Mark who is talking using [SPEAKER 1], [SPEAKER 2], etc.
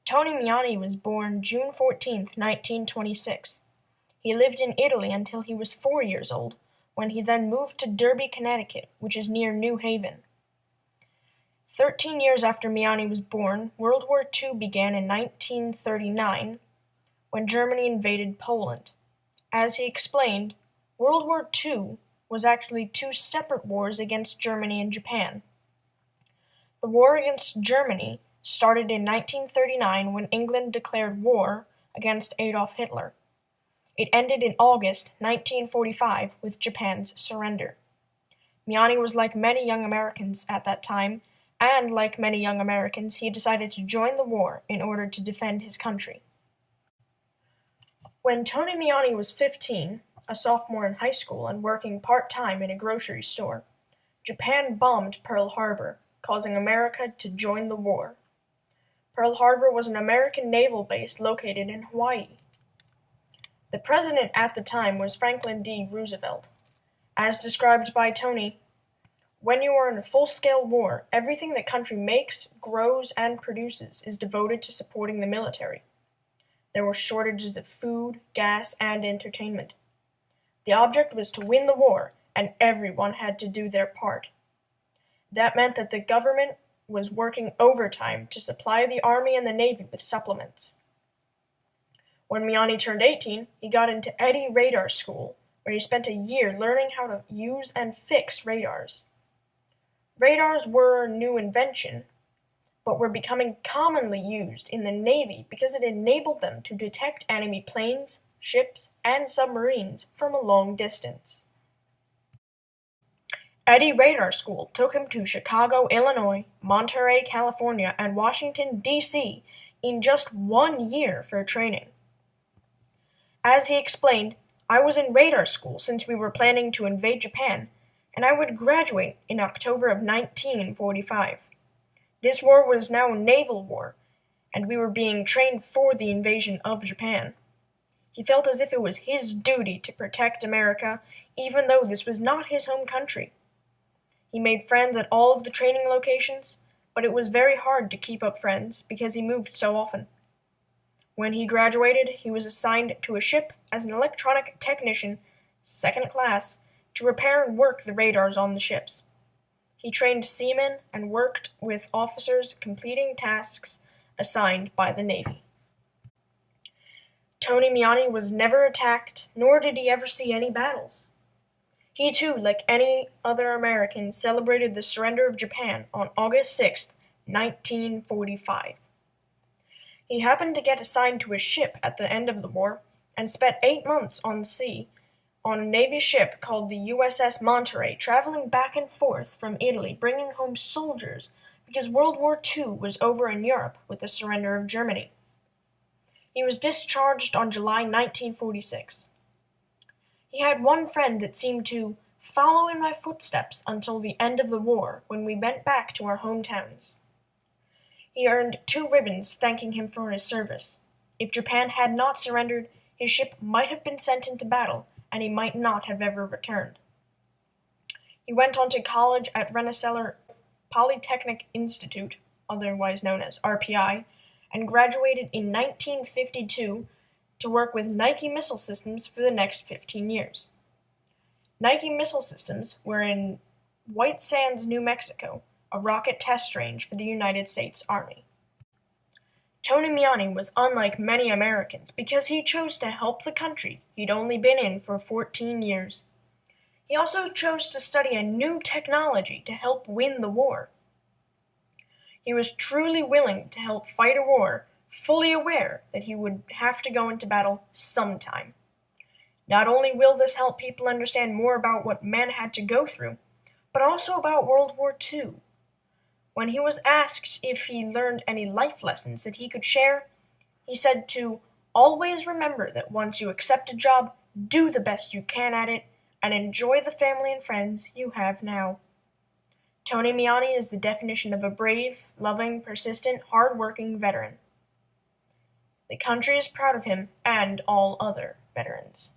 [SPEAKER 1] Tony Miani was born June 14th, 1926. He lived in Italy until he was 4 years old, when he then moved to Derby, Connecticut, which is near New Haven. 13 years after Miani was born, World War II began in 1939, when Germany invaded Poland. As he explained, World War II was actually two separate wars against Germany and Japan. The war against Germany started in 1939 when England declared war against Adolf Hitler. It ended in August 1945 with Japan's surrender. Miani was like many young Americans at that time, and like many young Americans, he decided to join the war in order to defend his country. When Tony Miani was 15, a sophomore in high school and working part-time in a grocery store, Japan bombed Pearl Harbor, causing America to join the war. Pearl Harbor was an American naval base located in Hawaii. The president at the time was Franklin D. Roosevelt. As described by Tony, when you are in a full-scale war, everything the country makes, grows, and produces is devoted to supporting the military. There were shortages of food, gas, and entertainment. The object was to win the war, and everyone had to do their part. That meant that the government was working overtime to supply the Army and the Navy with supplements. When Miani turned 18, he got into Eddy Radar School, where he spent a year learning how to use and fix radars. Radars were a new invention, but were becoming commonly used in the Navy because it enabled them to detect enemy planes, ships, and submarines from a long distance. Eddy Radar School took him to Chicago, Illinois, Monterey, California, and Washington, D.C. in just 1 year for training. As he explained, I was in radar school since we were planning to invade Japan, and I would graduate in October of 1945. This war was now a naval war, and we were being trained for the invasion of Japan. He felt as if it was his duty to protect America, even though this was not his home country. He made friends at all of the training locations, but it was very hard to keep up friends because he moved so often. When he graduated, he was assigned to a ship as an electronic technician, second class, to repair and work the radars on the ships. He trained seamen and worked with officers completing tasks assigned by the Navy. Tony Miani was never attacked, nor did he ever see any battles. He too, like any other American, celebrated the surrender of Japan on August 6, 1945. He happened to get assigned to a ship at the end of the war and spent 8 months on sea on a Navy ship called the USS Monterey, traveling back and forth from Italy, bringing home soldiers because World War II was over in Europe with the surrender of Germany. He was discharged on July 1946. He had one friend that seemed to follow in my footsteps until the end of the war when we went back to our hometowns. He earned 2 ribbons thanking him for his service. If Japan had not surrendered, his ship might have been sent into battle, and he might not have ever returned. He went on to college at Rensselaer Polytechnic Institute, otherwise known as RPI, and graduated in 1952 to work with Nike Missile Systems for the next 15 years. Nike Missile Systems were in White Sands, New Mexico, a rocket test range for the United States Army. Tony Miani was unlike many Americans because he chose to help the country he'd only been in for 14 years. He also chose to study a new technology to help win the war. He was truly willing to help fight a war, fully aware that he would have to go into battle sometime. Not only will this help people understand more about what men had to go through, but also about World War II. When he was asked if he learned any life lessons that he could share, he said to always remember that once you accept a job, do the best you can at it, and enjoy the family and friends you have now. Tony Miani is the definition of a brave, loving, persistent, hard-working veteran. The country is proud of him and all other veterans.